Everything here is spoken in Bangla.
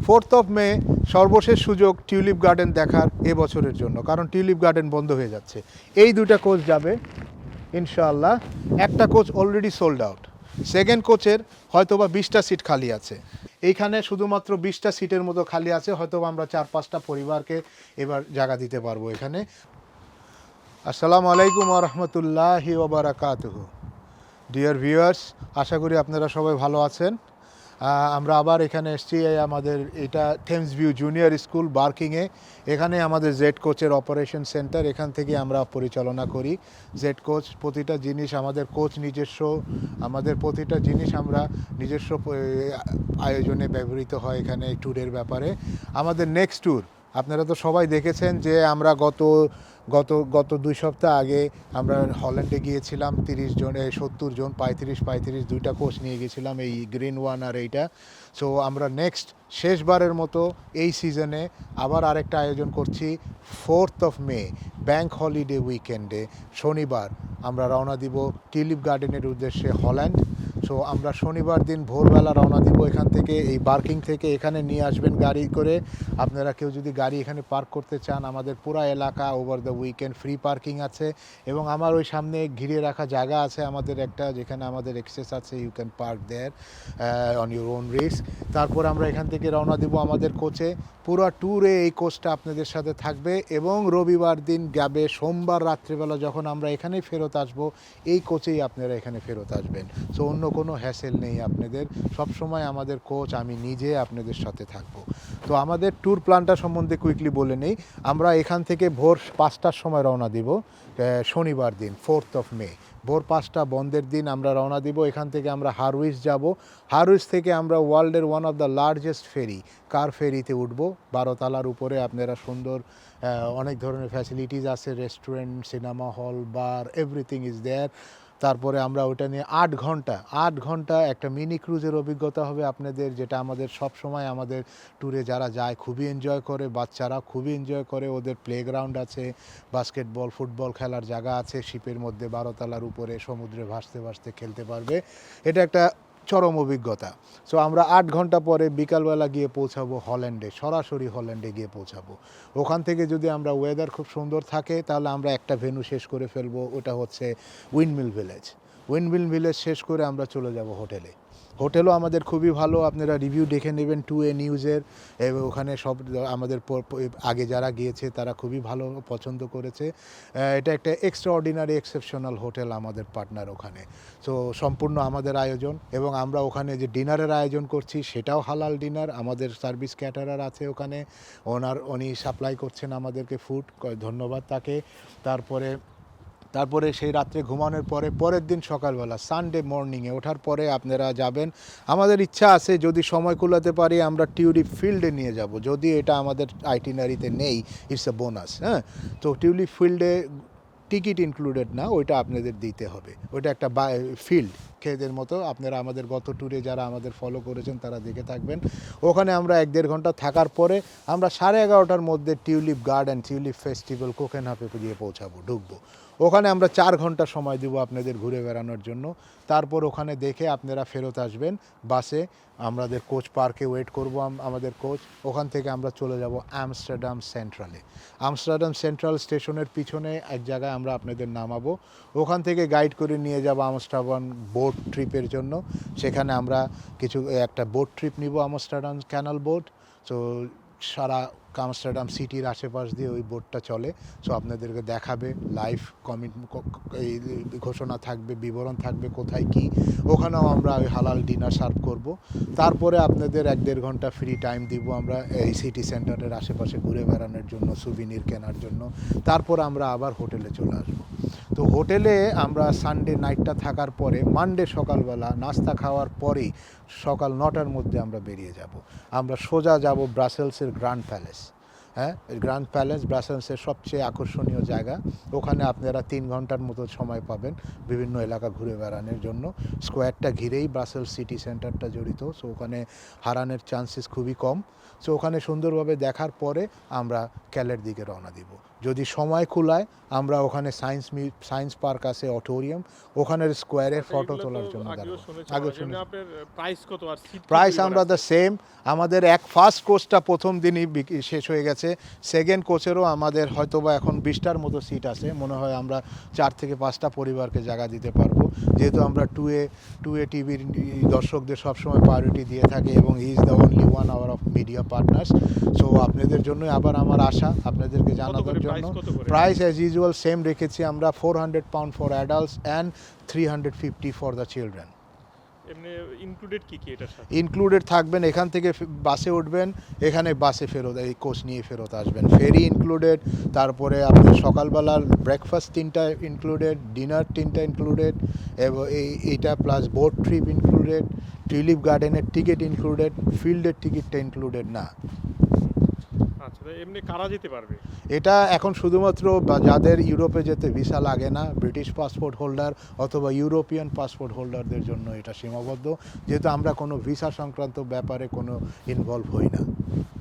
4th অফ মে সর্বশেষ সুযোগ টিউলিপ গার্ডেন দেখার এবছরের জন্য, কারণ টিউলিপ গার্ডেন বন্ধ হয়ে যাচ্ছে। এই দুইটা কোচ যাবে ইনশাআল্লাহ। একটা coach already sold out, second কোচের হয়তোবা 20টা সিট খালি আছে। এইখানে শুধুমাত্র 20টা সিটের মতো খালি আছে, হয়তো আমরা 4-5টা পরিবারকে এবার জায়গা দিতে পারবো এখানে। আসসালামু আলাইকুম ওয়া রাহমাতুল্লাহি ওয়া বারাকাতুহু। ডিয়ার ভিউয়ার্স, আশা করি আপনারা সবাই ভালো আছেন। আমরা আবার এখানে এসেছি আমাদের এটা থেমস ভিউ জুনিয়র স্কুল বার্কিংয়ে। এখানে আমাদের জেড কোচের অপারেশন সেন্টার, এখান থেকে আমরা পরিচালনা করি। জেড কোচ প্রতিটা জিনিস আমাদের কোচ নিজস্ব, আমাদের প্রতিটা জিনিস আমরা নিজস্ব আয়োজনে ব্যবহৃত হয় এখানে ট্যুরের ব্যাপারে। আমাদের নেক্সট ট্যুর আপনারা তো সবাই দেখেছেন যে আমরা গত 2 সপ্তাহ আগে আমরা হল্যান্ডে গিয়েছিলাম। 30 জন 70 জন 35 দুইটা কোচ নিয়ে গেছিলাম, এই গ্রিন ওয়ান আর এইটা। সো আমরা নেক্সট শেষবারের মতো এই সিজনে আবার আরেকটা আয়োজন করছি 4th of May bank holiday উইকেন্ডে শনিবার আমরা রওনা দিব টিউলিপ গার্ডেনের উদ্দেশ্যে হল্যান্ড। সো আমরা শনিবার দিন ভোরবেলা রওনা দিব এখান থেকে, এই বার্কিং থেকে এখানে নিয়ে আসবেন গাড়ি করে। আপনারা কেউ যদি গাড়ি এখানে পার্ক করতে চান, আমাদের পুরা এলাকা over the weekend free parking আছে। এবং আমার ওই সামনে ঘিরে রাখা জায়গা আছে আমাদের একটা, যেখানে আমাদের এক্সেস আছে, you can park there on your own risk. তারপর আমরা এখান থেকে রওনা দিব আমাদের কোচে। পুরো ট্যুরে এই কোচটা আপনাদের সাথে থাকবে এবং রবিবার দিন যাবে। সোমবার রাত্রিবেলা যখন আমরা এখানেই ফেরত আসবো, এই কোচেই আপনারা এখানে ফেরত আসবেন। সো অন্য কোনো হ্যাসেল নেই আপনাদের, সবসময় আমাদের কোচ আমি নিজে আপনাদের সাথে থাকবো। তো আমাদের ট্যুর প্ল্যানটা সম্বন্ধে কুইকলি বলে নেই। আমরা এখান থেকে ভোর 5টার সময় রওনা দিব শনিবার দিন 4th অফ মে। ভোর 5টা বন্ধের দিন আমরা রওনা দিব। এখান থেকে আমরা হারউইস যাব। হারউইস থেকে আমরা ওয়ার্ল্ডের ওয়ান অফ দ্য লার্জেস্ট ফেরি, কার ফেরিতে উঠবো 12 তলার উপরে। আপনারা সুন্দর অনেক ধরনের ফ্যাসিলিটিস আছে, restaurant, cinema hall, bar, everything is there. তারপরে আমরা ওটা নিয়ে 8 ঘন্টা একটা মিনি ক্রুজের অভিজ্ঞতা হবে আপনাদের, যেটা আমাদের সব সময় আমাদের ট্যুরে যারা যায় খুবই এনজয় করে, বাচ্চারা খুবই এনজয় করে। ওদের প্লেগ্রাউন্ড আছে, বাস্কেটবল, ফুটবল খেলার জায়গা আছে শিপের মধ্যে, 12 তলার উপরে সমুদ্রে ভাসতে ভাসতে খেলতে পারবে। এটা একটা চরম অভিজ্ঞতা। সো আমরা 8 ঘন্টা পরে বিকালবেলা গিয়ে পৌঁছাবো হল্যান্ডে, সরাসরি হল্যান্ডে গিয়ে পৌঁছাবো। ওখান থেকে যদি আমরা ওয়েদার খুব সুন্দর থাকে তাহলে আমরা একটা ভেন্যু শেষ করে ফেলবো, ওটা হচ্ছে উইন্ডমিল ভিলেজ। উইন্ডমিল ভিলেজ শেষ করে আমরা চলে যাব হোটেলে। হোটেলও আমাদের খুবই ভালো, আপনারা রিভিউ দেখে নেবেন 2A নিউজের। এবং ওখানে সব আমাদের আগে যারা গিয়েছে তারা খুবই ভালো পছন্দ করেছে। এটা একটা এক্সট্রাঅর্ডিনারি এক্সেপশনাল হোটেল আমাদের পার্টনার ওখানে। সো সম্পূর্ণ আমাদের আয়োজন, এবং আমরা ওখানে যে ডিনারের আয়োজন করছি সেটাও হালাল ডিনার। আমাদের সার্ভিস ক্যাটারার আছে ওখানে, উনি সাপ্লাই করছেন আমাদেরকে ফুড, ধন্যবাদ তাকে। তারপরে সেই রাত্রে ঘুমানোর পরে পরের দিন সকালবেলা সানডে মর্নিংয়ে ওঠার পরে আপনারা যাবেন। আমাদের ইচ্ছা আছে যদি সময় কুলাতে পারি আমরা টিউলিপ ফিল্ডে নিয়ে যাব, যদি এটা আমাদের আইটিনারিতে নেই, ইটস এ বোনাস। হ্যাঁ, তো টিউলিপ ফিল্ডে টিকিট ইনক্লুডেড না, ওইটা আপনাদের দিতে হবে। ওইটা একটা ফিল্ড খেদের মতো। আপনারা আমাদের গত ট্যুরে যারা আমাদের ফলো করেছেন তারা দেখে থাকবেন। ওখানে আমরা 1-1.5 ঘন্টা থাকার পরে আমরা 11:30টার মধ্যে টিউলিপ গার্ডেন, টিউলিপ ফেস্টিভ্যাল কোকেনহাফে গিয়ে ঢুকবো। ওখানে আমরা 4 ঘন্টা সময় দেবো আপনাদের ঘুরে বেড়ানোর জন্য। তারপর ওখানে দেখে আপনারা ফেরত আসবেন বাসে। আমাদের কোচ পার্কে ওয়েট করব আমাদের কোচ। ওখান থেকে আমরা চলে যাব আমস্টারডাম সেন্ট্রালে। আমস্টারডাম সেন্ট্রাল স্টেশনের পিছনে এক জায়গায় আমরা আপনাদের নামাবো। ওখান থেকে গাইড করে নিয়ে যাব আমস্টারডাম বোট ট্রিপের জন্য। সেখানে আমরা একটা বোট ট্রিপ নিব, আমস্টারডাম ক্যানাল বোট। সো সারা আমস্টারডাম সিটির আশেপাশ দিয়ে ওই বোটটা চলে। সো আপনাদেরকে দেখাবে, লাইভ এই ঘোষণা থাকবে, বিবরণ থাকবে কোথায় কি। ওখানেও আমরা ওই হালাল ডিনার সার্ভ করব। তারপরে আপনাদের 1-1.5 ঘন্টা ফ্রি টাইম দিব আমরা এই সিটি সেন্টারের আশেপাশে ঘুরে বেড়ানোর জন্য, সুভিনির কেনার জন্য। তারপর আমরা আবার হোটেলে চলে আসবো। তো হোটেলে আমরা সানডে নাইটটা থাকার পরে মানডে সকালবেলা নাস্তা খাওয়ার পরেই সকাল 9টার মধ্যে আমরা বেরিয়ে যাব। আমরা সোজা যাব ব্রাসেলসের গ্র্যান্ড প্যালেস। হ্যাঁ, গ্র্যান্ড প্যালেস ব্রাসেলসের সবচেয়ে আকর্ষণীয় জায়গা। ওখানে আপনারা 3 ঘন্টার মতো সময় পাবেন বিভিন্ন এলাকা ঘুরে বেড়ানোর জন্য। স্কোয়ারটা ঘিরেই ব্রাসেলস সিটি সেন্টারটা জড়িত। সো ওখানে হারানোর চান্সেস খুবই কম। সো ওখানে সুন্দরভাবে দেখার পরে আমরা ক্যালের দিকে রওনা দিব। যদি সময় কুলায় আমরা ওখানে সায়েন্স পার্ক আছে, অডিটোরিয়াম, ওখানের স্কোয়ারে ফটো তোলার জন্য আগেও শুনেছি। আপনার প্রাইস কত আর সিট প্রাইস আমরা দ্য সেম। আমাদের ফার্স্ট কোচটা প্রথম দিনই শেষ হয়ে গেছে। সেকেন্ড কোচেরও আমাদের হয়তো বা এখন 20টার মতো সিট আছে, মনে হয় আমরা 4 থেকে 5টা পরিবারকে জায়গা দিতে পারবো, যেহেতু আমরা টু এ টিভির দর্শকদের সবসময় প্রায়োরিটি দিয়ে থাকি এবং he is the only one our of media partners. So আপনাদের জন্য আবার আমার আশা আপনাদেরকে জানানোর জন্য। প্রাইস অ্যাজ ইউজুয়াল সেম রেখেছি আমরা, 400 pound for adults and 350 for the children. এমনি ইনক্লুডেড কি এটার সাথে? ইনক্লুডেড থাকবেন, এখান থেকে বাসে উঠবেন, এখানে বাসে ফেরত এই কোচ নিয়ে ফেরত আসবেন, ফেরি ইনক্লুডেড, তারপরে আপনার সকালবেলার ব্রেকফাস্ট 3টা ইনক্লুডেড, ডিনার 3টা ইনক্লুডেড, এবং এইটা plus boat trip included, tulip গার্ডেনের টিকিট ইনক্লুডেড, ফিল্ডের টিকিটটা ইনক্লুডেড না। আচ্ছা, এমনি কারা যেতে পারবে? এটা এখন শুধুমাত্র যাদের ইউরোপে যেতে ভিসা লাগে না, ব্রিটিশ পাসপোর্ট হোল্ডার অথবা ইউরোপিয়ান পাসপোর্ট হোল্ডারদের জন্য এটা সীমাবদ্ধ, যেহেতু আমরা কোনো ভিসা সংক্রান্ত ব্যাপারে কোনো ইনভলভ হই না।